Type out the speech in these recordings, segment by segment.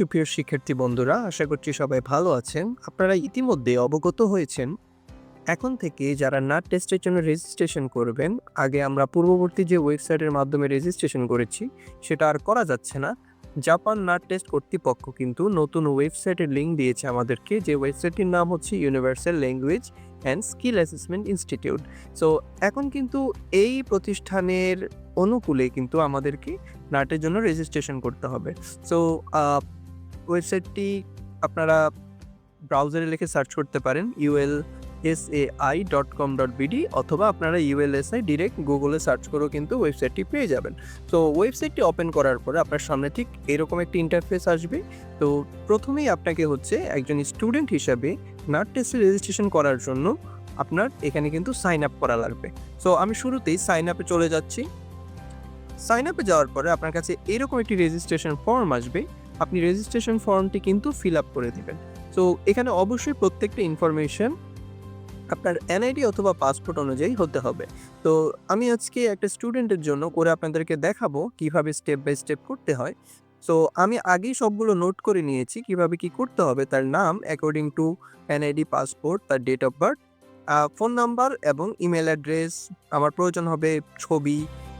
সুপ্রিয় শিক্ষার্থী বন্ধুরা, আশা করছি সবাই ভালো আছেন। আপনারা ইতিমধ্যে অবগত হয়েছেন, এখন থেকে যারা নাট টেস্টের জন্য রেজিস্ট্রেশন করবেন, আগে আমরা পূর্ববর্তী যে ওয়েবসাইটের মাধ্যমে রেজিস্ট্রেশন করেছি, সেটা আর করা যাচ্ছে না। জাপান নাট টেস্ট কর্তৃপক্ষ কিন্তু নতুন ওয়েবসাইটের লিঙ্ক দিয়েছে আমাদেরকে, যে ওয়েবসাইটটির নাম হচ্ছে universal language and skill assessment institute. So এখন কিন্তু এই প্রতিষ্ঠানের অনুকূলে কিন্তু আমাদেরকে নাটের জন্য রেজিস্ট্রেশন করতে হবে। সো ওয়েবসাইটটি আপনারা ব্রাউজারে লিখে সার্চ করতে পারেন ulsai.com.bd, অথবা আপনারা ULSI ডিরেক্ট গুগলে সার্চ করেও কিন্তু ওয়েবসাইটটি পেয়ে যাবেন। তো ওয়েবসাইটটি ওপেন করার পরে আপনার সামনে ঠিক এরকম একটি ইন্টারফেস আসবে। তো প্রথমেই আপনাকে হচ্ছে একজন স্টুডেন্ট হিসাবে নাট টেস্টে রেজিস্ট্রেশন করার জন্য আপনার এখানে কিন্তু সাইন আপ করা লাগবে। সো আমি শুরুতেই সাইন আপে চলে যাচ্ছি। সাইন আপে যাওয়ার পরে আপনার কাছে এরকম একটি রেজিস্ট্রেশন ফর্ম আসবে। আপনি রেজিস্ট্রেশন ফর্মটি কিন্তু ফিল আপ করে দিবেন। সো এখানে অবশ্যই প্রত্যেকটা ইনফরমেশন আপনার এনআইডি অথবা পাসপোর্ট অনুযায়ী হতে হবে। তো আমি আজকে একটা স্টুডেন্টের জন্য করে আপনাদেরকে দেখাবো কিভাবে স্টেপ বাই স্টেপ করতে হয়। সো আমি আগেই সবগুলো নোট করে নিয়েছি কিভাবে কি করতে হবে। তার নাম অ্যাকর্ডিং টু এনআইডি, পাসপোর্ট, তার date of birth, phone number এবং ইমেল অ্যাড্রেস। আমার প্রয়োজন হবে ছবি।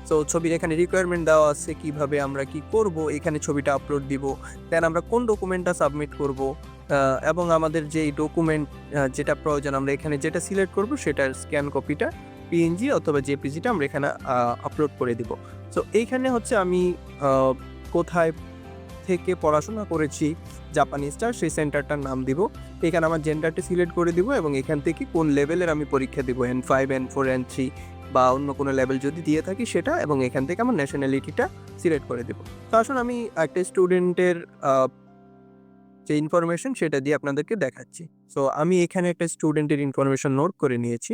সো ছবির এখানে রিকোয়ারমেন্ট দেওয়া আছে কিভাবে আমরা কি করব, এখানে ছবিটা আপলোড দিব, দেন আমরা কোন ডকুমেন্টটা সাবমিট করব, এবং আমাদের যেই ডকুমেন্ট যেটা প্রয়োজন আমরা এখানে যেটা সিলেক্ট করব সেটার স্ক্যান কপিটা পিএনজি অথবা জেপিজিটা আমরা এখানে আপলোড করে দিব। সো এইখানে হচ্ছে আমি কোথায় থেকে পড়াশোনা করেছি, জাপানিজটা, সেই সেন্টারটার নাম দিব। এখানে আমার জেন্ডারটা সিলেক্ট করে দিব এবং এখান থেকে কোন লেভেলের আমি পরীক্ষা দিব, N5, N4, N3 বা অন্য কোনো লেভেল যদি দিয়ে থাকি সেটা, এবং এখান থেকে আমার ন্যাশনালিটিটা সিলেক্ট করে দেব। তো আসুন আমি একটা স্টুডেন্টের যে ইনফরমেশন সেটা দিয়ে আপনাদেরকে দেখাচ্ছি। সো আমি এখানে একটা স্টুডেন্টের ইনফরমেশন নোট করে নিয়েছি।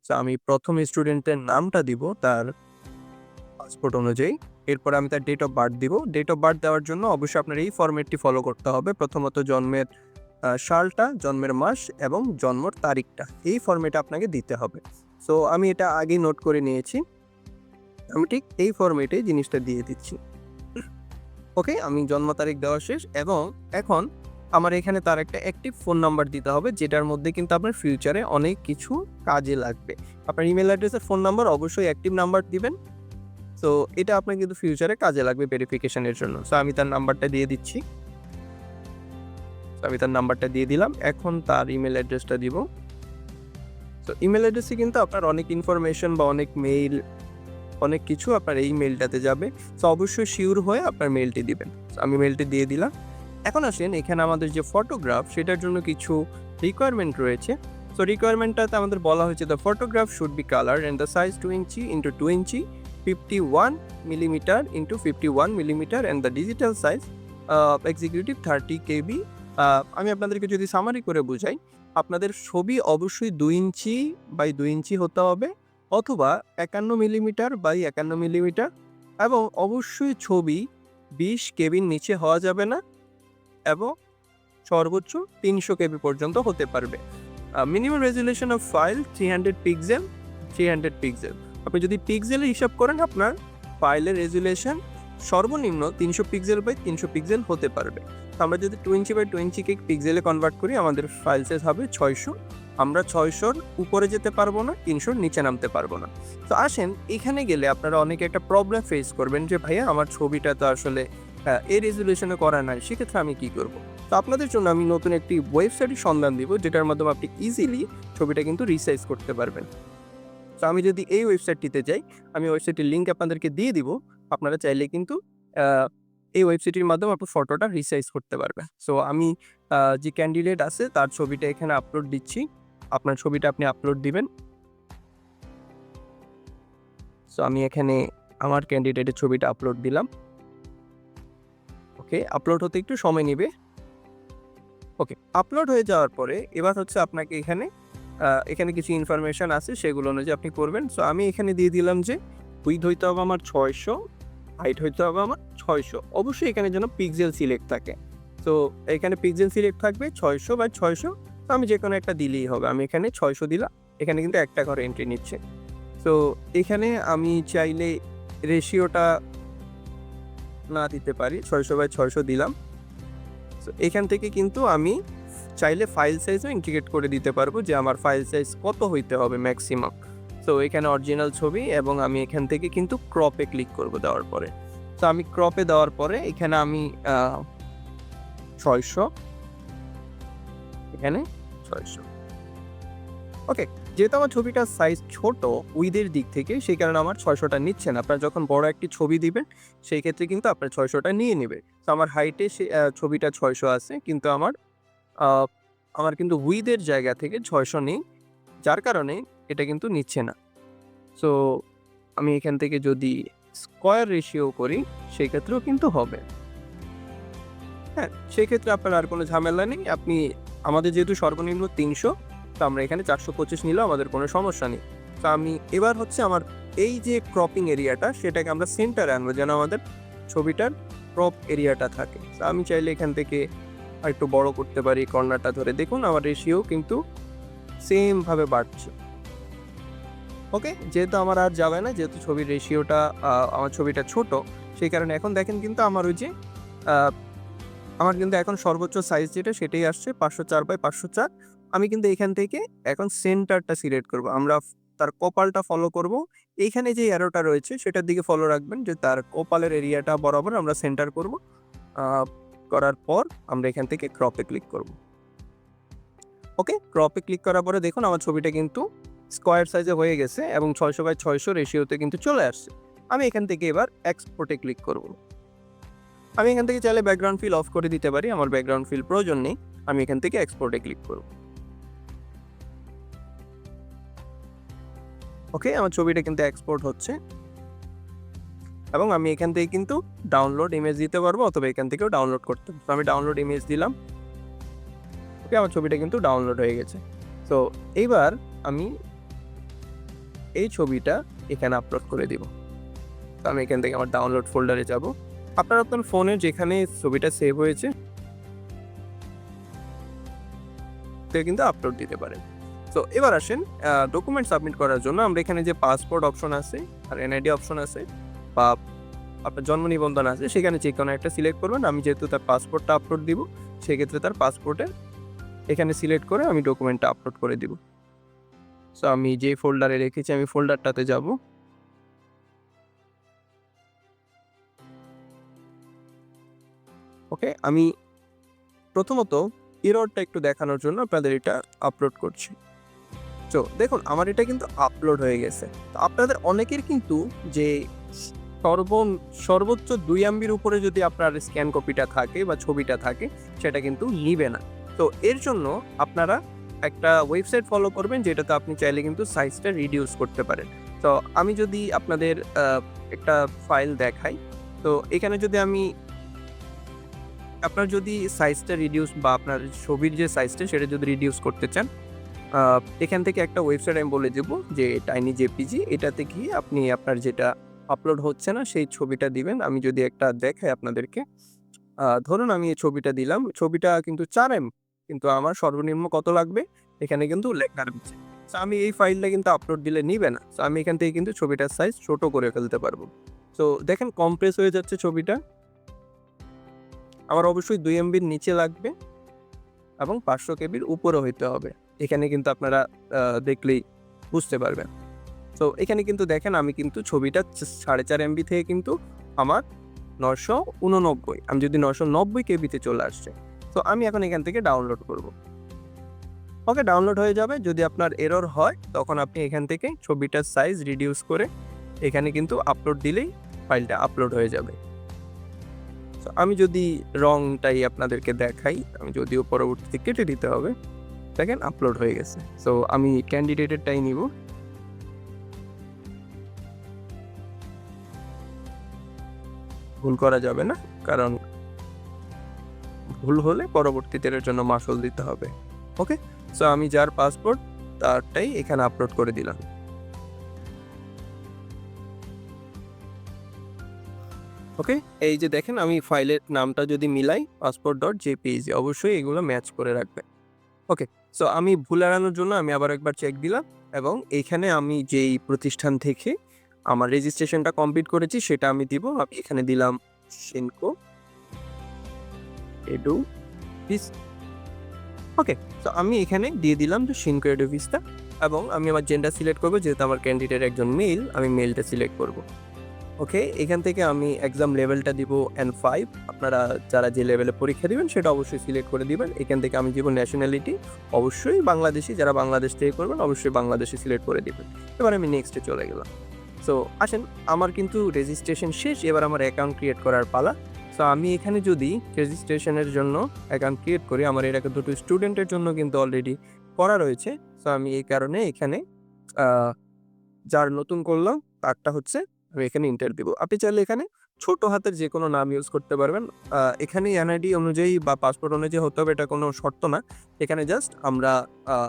সো আমি প্রথম স্টুডেন্টের নামটা দিব তার পাসপোর্ট অনুযায়ী। এরপর আমি তার ডেট অফ বার্থ দিব। ডেট অফ বার্থ দেওয়ার জন্য অবশ্যই আপনার এই ফরম্যাটটি ফলো করতে হবে। প্রথমত জন্মের সালটা, জন্মের মাস এবং জন্মের তারিখটা এই ফরম্যাটে আপনাকে দিতে হবে। সো আমি এটা আগেই নোট করে নিয়েছি। আমি ঠিক এই ফরম্যাটে জিনিসটা দিয়ে দিচ্ছি। ওকে, আমি জন্ম তারিখ দেওয়া শেষ এবং এখন আমার এখানে তার একটা অ্যাক্টিভ ফোন নাম্বার দিতে হবে, যেটার মধ্যে কিন্তু আপনার ফিউচারে অনেক কিছু কাজে লাগবে। আপনার ইমেল অ্যাড্রেসের ফোন নাম্বার অবশ্যই অ্যাক্টিভ নাম্বার দিবেন। সো এটা আপনার কিন্তু ফিউচারে কাজে লাগবে ভেরিফিকেশনের জন্য। সো আমি তার নাম্বারটা দিয়ে দিচ্ছি। আমি তার নাম্বারটা দিয়ে দিলাম। এখন তার ইমেল অ্যাড্রেসটা দিব। সো ইমেল অ্যাড্রেসে কিন্তু আপনার অনেক ইনফরমেশন বা অনেক মেইল, অনেক কিছু আপনার এই মেইলটাতে যাবে। সো অবশ্যই শিওর হয়ে আপনার মেইলটি দিবেন। আমি মেইলটি দিয়ে দিলাম। এখন আসেন এখানে আমাদের যে ফটোগ্রাফ সেটার জন্য কিছু রিকোয়ারমেন্ট রয়েছে। সো রিকোয়ারমেন্টটাতে আমাদের বলা হয়েছে the photograph should be colour and the size 2 inch into 2 inch, 51 millimetre into 51 millimetre and the digital size executive 30 কেবি। আমি আপনাদেরকে যদি সামারি করে বুঝাই, আপনাদের ছবি অবশ্যই 2 ইঞ্চি বাই 2 ইঞ্চি হতে হবে, অথবা 51 মিলিমিটার বাই 51 মিলিমিটার, এবং অবশ্যই ছবি 20 কেবির নিচে হওয়া যাবে না এবং সর্বোচ্চ 300 কেবি পর্যন্ত হতে পারবে। Minimum resolution of file 300 pixel, 300 pixel. আপনি যদি পিক্সেলে হিসাব করেন আপনার ফাইলের রেজুলেশন সর্বনিম্ন 300 পিক্সেল বাই 300 পিক্সেল হতে পারবে। তো আমরা যদি 2 ইঞ্চি বাই 2 ইঞ্চিকে পিক্সেলে কনভার্ট করি আমাদের ফাইল সাইজ হবে 600। আমরা 600-র উপরে যেতে পারবো না, 300-র নিচে নামতে পারবো না। তো আসেন এখানে গেলে আপনারা অনেকে একটা প্রবলেম ফেস করবেন যে ভাইয়া আমার ছবিটা তো আসলে এই রেজুলেশনে করা নাই, সেক্ষেত্রে আমি কি করব? তো আপনাদের জন্য আমি নতুন একটি ওয়েবসাইটের সন্ধান দিব, যেটার মাধ্যমে আপনি ইজিলি ছবিটা কিন্তু রিসাইজ করতে পারবেন। তো আমি যদি এই ওয়েবসাইটটিতে যাই, আমি ওয়েবসাইটের লিঙ্ক আপনাদেরকে দিয়ে দিব। আপনারা চাইলে কিন্তু এই ওয়েবসাইটের মাধ্যমে আপনার ফটোটা রিসাইজ করতে পারবেন। সো আমি যে ক্যান্ডিডেট আছে তার ছবিটা এখানে আপলোড দিচ্ছি। আপনার ছবিটা আপনি আপলোড দিবেন। সো আমি এখানে আমার ক্যান্ডিডেটের ছবিটা আপলোড দিলাম। ওকে, আপলোড হতে একটু সময় নেবে। ওকে, আপলোড হয়ে যাওয়ার পরে এবার হচ্ছে আপনাকে এখানে কিছু ইনফরমেশন আছে, সেগুলো অনুযায়ী আপনি করবেন। সো আমি এখানে দিয়ে দিলাম যে উইথ হইতে হবে আমার 600, হাইট হইতে হবে আমার 600। অবশ্যই এখানে যেন পিক্সেল সিলেক্ট থাকে। তো এখানে পিক্সেল সিলেক্ট থাকবে 600 বাই 600। তো আমি যে কোনো একটা দিলেই হবে। আমি এখানে 600 দিলাম। এখানে কিন্তু একটা করে এন্ট্রি নিচ্ছে। তো এখানে আমি চাইলে রেশিওটা না দিতে পারি, 600 বাই 600 দিলাম। সো এখান থেকে কিন্তু আমি চাইলে ফাইল সাইজও ইন্ডিকেট করে দিতে পারবো যে আমার ফাইল সাইজ কত হইতে হবে ম্যাক্সিমাম। সো এখানে অরিজিনাল ছবি এবং আমি এখান থেকে কিন্তু ক্রপে ক্লিক করব দেওয়ার পরে। তো আমি ক্রপে দেওয়ার পরে এখানে আমি 600, এখানে 600। ওকে, যেহেতু আমার ছবিটার সাইজ ছোট উইথের দিক থেকে, সেই কারণে আমার 600টা নিচ্ছে না। আপনারা যখন বড় একটি ছবি দিবেন সেই ক্ষেত্রে কিন্তু আপনার 600টা নিয়ে নেবে। তো আমার হাইটে সে ছবিটা 600 আছে, কিন্তু আমার কিন্তু উইথের জায়গা থেকে 600 নেই, যার কারণে এটা কিন্তু নিচ্ছে না। সো আমি এখান থেকে যদি স্কয়ার রেশিও করি সেই ক্ষেত্রেও কিন্তু হবে। হ্যাঁ, সেক্ষেত্রে আপনার আর কোনো ঝামেলা নেই। আমাদের যেহেতু সর্বনিম্ন 300, তো আমরা এখানে 425 নিলেও আমাদের কোনো সমস্যা নেই। তো আমি এবার হচ্ছে আমার এই যে ক্রপিং এরিয়াটা সেটাকে আমরা সেন্টারে আনবো, যেন আমাদের ছবিটার ক্রপ এরিয়াটা থাকে। তো আমি চাইলে এখান থেকে আরেকটু বড় করতে পারি কর্নারটা ধরে। দেখুন আমার রেশিও কিন্তু সেমভাবে বাড়ছে। ওকে, যেহেতু আমার আর যাবে না, যেহেতু ছবির রেশিওটা আমার ছবিটা ছোট, সেই কারণে এখন দেখেন কিন্তু আমার ওই যে আমার কিন্তু এখন সর্বোচ্চ সাইজ যেটা সেটাই আসছে 504x504। আমি কিন্তু এখান থেকে এখন সেন্টারটা সিলেক্ট করব। আমরা তার কপালটা ফলো করব। এইখানে যে অ্যারোটা রয়েছে সেটার দিকে ফলো রাখবেন, যে তার কপালের এরিয়াটা বরাবর আমরা সেন্টার করব। করার পর আমরা এখান থেকে ক্রপে ক্লিক করব। ওকে, ক্রপে ক্লিক করার পরে দেখুন আমার ছবিটা কিন্তু স্কোয়ার সাইজে হয়ে গেছে এবং 600x600 রেশিওতে কিন্তু চলে আসছে। আমি এখান থেকে এবার এক্সপোর্টে ক্লিক করব। আমি এখান থেকে চাইলে ব্যাকগ্রাউন্ড ফিল অফ করে দিতে পারি, আমার ব্যাকগ্রাউন্ড ফিল প্রয়োজন নেই। আমি এখান থেকে এক্সপোর্টে ক্লিক করব। ওকে, আমার ছবিটা কিন্তু এক্সপোর্ট হচ্ছে এবং আমি এখান থেকে কিন্তু ডাউনলোড ইমেজ দিতে পারবো, অথবা এখান থেকেও ডাউনলোড করতে পারবো। আমি ডাউনলোড ইমেজ দিলাম। ওকে, আমার ছবিটা কিন্তু ডাউনলোড হয়ে গেছে। তো এইবার আমি এই ছবিটা এখানে আপলোড করে দিব। তো আমি এখান থেকে আমার ডাউনলোড ফোল্ডারে যাব। আপনার ফোনে যেখানে ছবিটা সেভ হয়েছে কিন্তু আপলোড দিতে পারেন। তো এবার আসেন ডকুমেন্ট সাবমিট করার জন্য আমরা এখানে যে পাসপোর্ট অপশন আছে আর এনআইডি অপশন আছে বা আপনার জন্ম নিবন্ধন আছে, সেখানে যে কোনো একটা সিলেক্ট করবেন। আমি যেহেতু তার পাসপোর্টটা আপলোড দিব, সেক্ষেত্রে তার পাসপোর্টে এখানে সিলেক্ট করে আমি ডকুমেন্টটা আপলোড করে দিব। সো আমি যে ফোল্ডারে রেখেছি আমি ফোল্ডারটাতে যাব। ওকে, আমি প্রথমত এররটা একটু দেখানোর জন্য আপনাদের এটা আপলোড করছি। তো দেখুন আমার এটা কিন্তু আপলোড হয়ে গেছে। তো আপনাদের অনেকের কিন্তু যে সর্বোচ্চ 2 MBর উপরে যদি আপনার স্ক্যান কপিটা থাকে বা ছবিটা থাকে, সেটা কিন্তু নিবে না। তো এর জন্য আপনারা একটা ওয়েবসাইট ফলো করবেন, যেটাতে আপনি চাইলে কিন্তু সাইজটা রিডিউস করতে পারেন। তো আমি যদি আপনাদের একটা ফাইল দেখাই, তো এখানে যদি আপনার যদি সাইজটা রিডিউস বা আপনার ছবির যে সাইজটা সেটা যদি রিডিউস করতে চান, এখান থেকে একটা ওয়েবসাইট আমি বলে দেব যে টাইনি জেপিজি, এটাতে গিয়ে আপনি আপনার যেটা আপলোড হচ্ছে না সেই ছবিটা দিবেন। আমি যদি একটা দেখাই আপনাদেরকে, ধরুন আমি এই ছবিটা দিলাম, ছবিটা কিন্তু 4 MB, কিন্তু আমার সর্বনিম্ন কত লাগবে এখানে কিন্তু লেখা রয়েছে। তো আমি এই ফাইলটা কিন্তু আপলোড দিলে নিবে না। তো আমি এখান থেকে কিন্তু ছবিটার সাইজ ছোট করে ফেলতে পারবো। তো দেখেন কম্প্রেস হয়ে যাচ্ছে ছবিটা। আমার অবশ্যই 2 MBর নিচে লাগবে এবং 500 KBর উপরে হইতে হবে। এখানে কিন্তু আপনারা দেখলেই বুঝতে পারবেন। তো এখানে কিন্তু দেখেন আমি কিন্তু ছবিটা 4.5 MB থেকে কিন্তু আমার 989, আমি যদি 990 KBতে চলে আসছে। তো আমি এখন এখান থেকে ডাউনলোড করব। ওকে, ডাউনলোড হয়ে যাবে। যদি আপনার এরর হয় তখন আপনি এখান থেকে ছবিটার সাইজ রিডিউস করে এখানে কিন্তু আপলোড দিলেই ফাইলটা আপলোড হয়ে যাবে। তো আমি যদি রংটাই আপনাদেরকে দেখাই, আমি যদিও পরবর্তীতে কেটে দিতে হবে, দেখেন আপলোড হয়ে গেছে। সো আমি ক্যান্ডিডেটেরটাই নিব। ভুল করা যাবে না, কারণ ভুল হলে পরবর্তীতে এর জন্য মাসুল দিতে হবে। ওকে, সো আমি যার পাসপোর্ট তারটাই এখানে আপলোড করে দিলাম। ওকে, এই যে দেখেন আমি ফাইলের নামটা যদি মিলাই passport.jpg, অবশ্যই এগুলো ম্যাচ করে রাখবেন। ওকে, সো আমি ভুল এড়ানোর জন্য আমি আবার একবার চেক দিলাম এবং এইখানে আমি যেই প্রতিষ্ঠান থেকে আমার রেজিস্ট্রেশনটা কমপ্লিট করেছি সেটা আমি দিব। আমি এখানে দিলাম শিনকো এডু প্লিজ। ওকে, তো আমি এখানে দিয়ে দিলাম যে শিনকো এডুভিস্তা এবং আমি আমার জেন্ডার সিলেক্ট করবো, যেহেতু আমার ক্যান্ডিডেট একজন মেল, আমি মেলটা সিলেক্ট করব। ওকে, এখান থেকে আমি এক্সাম লেভেলটা দিব N5। আপনারা যারা যে লেভেলে পরীক্ষা দিবেন সেটা অবশ্যই সিলেক্ট করে দিবেন। এখান থেকে আমি দিব ন্যাশনালিটি, অবশ্যই বাংলাদেশি, যারা বাংলাদেশ থেকে করবেন অবশ্যই বাংলাদেশি সিলেক্ট করে দিবেন। এবার আমি নেক্সটে চলে গেলাম। সো আসেন, আমার কিন্তু রেজিস্ট্রেশন শেষ, এবার আমার অ্যাকাউন্ট ক্রিয়েট করার পালা। সো আমি এখানে যদি রেজিস্ট্রেশনের জন্য অ্যাকাউন্ট ক্রিয়েট করি, আমার এর আগে দুটো স্টুডেন্টের জন্য কিন্তু অলরেডি করা রয়েছে। সো আমি এই কারণে এখানে যার নতুন করলাম তারটা হচ্ছে আমি এখানে এন্টার দিব। আপনি চাইলে এখানে ছোট হাতের যে কোনো নাম ইউজ করতে পারবেন। এখানে এনআইডি অনুযায়ী বা পাসপোর্ট অনুযায়ী হতে হবে এটা কোনো শর্ত না। এখানে জাস্ট আমরা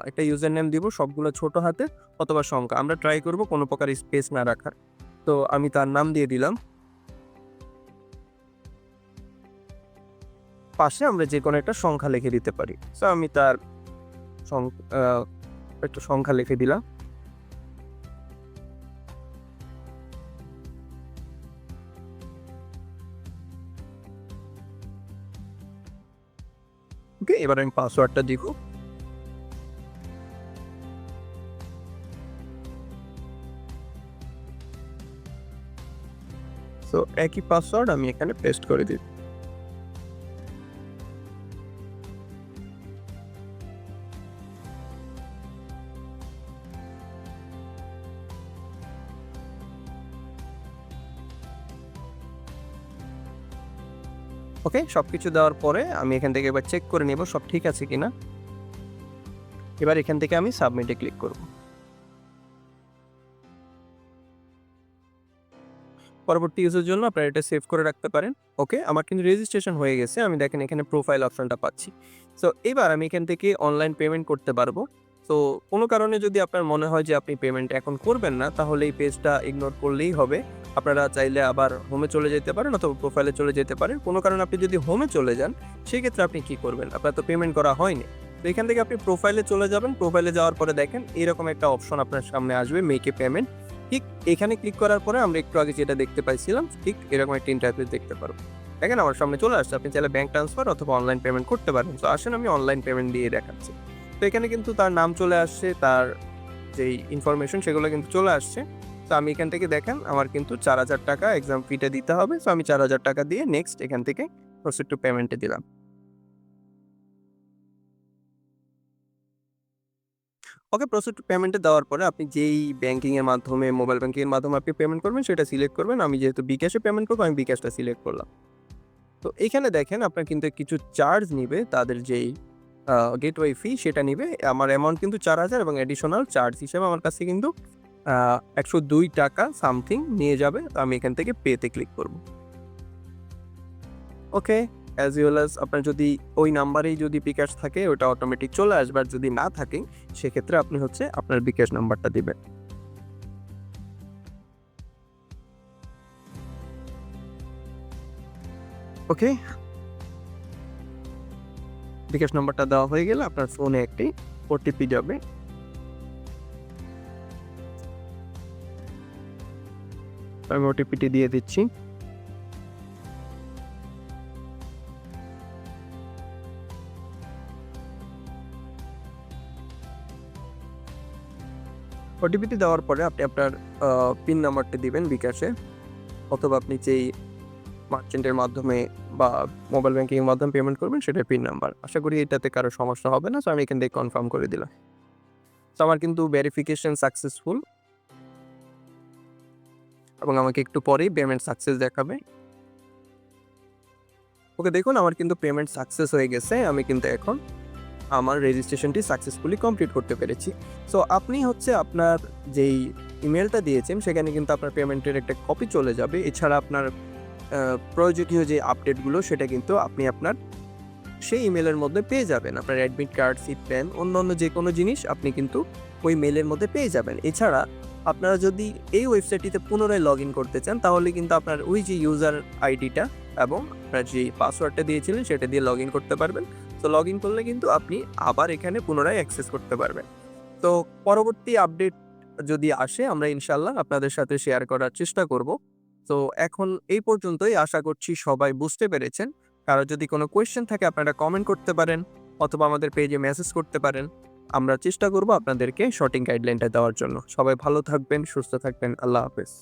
একটা ইউজার নেম দিব, সবগুলো ছোট হাতের অথবা সংখ্যা। আমরা ট্রাই করব কোনো প্রকার স্পেস না রাখার। তো আমি তার নাম দিয়ে দিলাম। পাশে আমরা যে কোনো একটা সংখ্যা লিখে দিতে পারি। সো আমি তার একটা সংখ্যা লিখে দিলাম। ওকে, এবার আমি পাসওয়ার্ডটা দিব। সো একই পাসওয়ার্ড আমি এখানে পেস্ট করে দিই। ওকে, সবকিছু দেওয়ার পরে আমি এখান থেকে এবার চেক করে নেব সব ঠিক আছে কিনা। এবার এখান থেকে আমি সাবমিটে ক্লিক করব। পরবর্তী ইউজের জন্য আপনারা এটা সেভ করে রাখতে পারেন। ওকে, আমার কিন্তু রেজিস্ট্রেশন হয়ে গেছে। আমি দেখেন এখানে প্রোফাইল অপশনটা পাচ্ছি। সো এবার আমি এখান থেকে অনলাইন পেমেন্ট করতে পারবো। তো কোনো কারণে যদি আপনার মনে হয় যে আপনি পেমেন্ট এখন করবেন না, তাহলে এই পেজটা ইগনোর করলেই হবে। আপনারা চাইলে আবার হোমে চলে যেতে পারেন অথবা প্রোফাইলে চলে যেতে পারেন। কোনো কারণে আপনি যদি হোমে চলে যান, সেক্ষেত্রে আপনি কি করবেন? আপনার তো পেমেন্ট করা হয়নি। তো এখান থেকে আপনি প্রোফাইলে চলে যাবেন। প্রোফাইলে যাওয়ার পরে দেখেন এরকম একটা অপশন আপনার সামনে আসবে, মেক এ পেমেন্ট। ঠিক এখানে ক্লিক করার পরে আমরা একটু আগে যেটা দেখতে পাইছিলাম, ঠিক এরকম একটা ইন্টারফেস দেখতে পারবো। দেখেন আমার সামনে চলে আসছে। আপনি চাইলে ব্যাংক ট্রান্সফার অথবা অনলাইন পেমেন্ট করতে পারেন। তো আসেন আমি অনলাইন পেমেন্ট দিয়ে দেখাচ্ছি। তো এখানে কিন্তু তার নাম চলে আসছে, তার যেই ইনফরমেশন সেগুলো কিন্তু চলে আসছে। তো আমি এখান থেকে দেখেন আমার কিন্তু ৪,০০০ টাকা এক্সাম ফিটা দিতে হবে। সো আমি ৪,০০০ টাকা দিয়ে নেক্সট এখান থেকে প্রসিড টু পেমেন্টে দিলাম। ওকে, প্রসিড টু পেমেন্টে দেওয়ার পরে আপনি যেই ব্যাংকিং এর মাধ্যমে, মোবাইল ব্যাংকিং এর মাধ্যমে আপনি পেমেন্ট করবেন সেটা সিলেক্ট করবেন। আমি যেহেতু বিকাশে পেমেন্ট করব, আমি বিকাশটা সিলেক্ট করলাম। তো এইখানে দেখেন আপনার কিন্তু কিছু চার্জ নিবে, তাদের যেই গেটওয়ে ফি সেটা নিবে। আমার অ্যামাউন্ট কিন্তু ৪,০০০ এবং অ্যাডিশনাল চার্জ হিসেবে আমার কাছে কিন্তু ১০২ টাকা সামথিং নিয়ে যাবে। তো আমি এখান থেকে পেতে ক্লিক করব। ওকে, অ্যাজ ওয়েল অ্যাজ আপনার যদি ওই নাম্বারেই যদি বিকাশ থাকে ওটা অটোমেটিক চলে আসবে, আর যদি না থাকে সেক্ষেত্রে আপনি হচ্ছে আপনার বিকাশ নাম্বারটা দিবেন। ওকে, বিকাশ নাম্বারটা দেওয়া হয়ে গেলে আপনার ফোনে একটি ওটিপি যাবে। আমি ওটিপিটি দিয়ে দিচ্ছি। ওটিপিটি দেওয়ার পরে আপনি আপনার পিন নাম্বারটি দিবেন বিকাশে, অথবা আপনি যেই মার্চেন্টের মাধ্যমে বা মোবাইল ব্যাংকিং এর মাধ্যমে পেমেন্ট করবেন সেটার পিন নাম্বার। আশা করি এটাতে কারো সমস্যা হবে না। সো আমি এখান থেকে কনফার্ম করে দিলাম। তো আমার কিন্তু ভেরিফিকেশন সাকসেসফুল এবং আমাকে একটু পরেই পেমেন্ট সাকসেস দেখাবে। ওকে, দেখুন আমার কিন্তু পেমেন্ট সাকসেস হয়ে গেছে। আমি কিন্তু এখন আমার রেজিস্ট্রেশনটি সাকসেসফুলি কমপ্লিট করতে পেরেছি। সো আপনি হচ্ছে আপনার যেই ইমেলটা দিয়েছেন সেখানে কিন্তু আপনার পেমেন্টের একটা কপি চলে যাবে। এছাড়া আপনার প্রয়োজনীয় যে আপডেটগুলো সেটা কিন্তু আপনি আপনার সেই ইমেলের মধ্যে পেয়ে যাবেন। আপনার অ্যাডমিট কার্ড, সিট প্ল্যান, অন্যান্য যে কোনো জিনিস আপনি কিন্তু ওই মেলের মধ্যে পেয়ে যাবেন। এছাড়া আপনারা যদি এই ওয়েবসাইটটিতে পুনরায় লগ ইন করতে চান, তাহলে কিন্তু আপনার ওই যে ইউজার আইডিটা এবং আপনার যে পাসওয়ার্ডটা দিয়েছিলেন সেটা দিয়ে লগ ইন করতে পারবেন। তো লগ ইন করলে কিন্তু আপনি আবার এখানে পুনরায় অ্যাক্সেস করতে পারবেন। তো পরবর্তী আপডেট যদি আসে আমরা ইনশাল্লাহ আপনাদের সাথে শেয়ার করার চেষ্টা করব। তো এখন এই পর্যন্তই, আশা করছি সবাই বুঝতে পেরেছেন। কারো যদি কোনো কোয়েশ্চেন থাকে আপনারা কমেন্ট করতে পারেন অথবা আমাদের পেজে মেসেজ করতে পারেন। আমরা চেষ্টা করব আপনাদেরকে সঠিক গাইডলাইনটা দেওয়ার জন্য। সবাই ভালো থাকবেন, সুস্থ থাকবেন। আল্লাহ হাফেজ।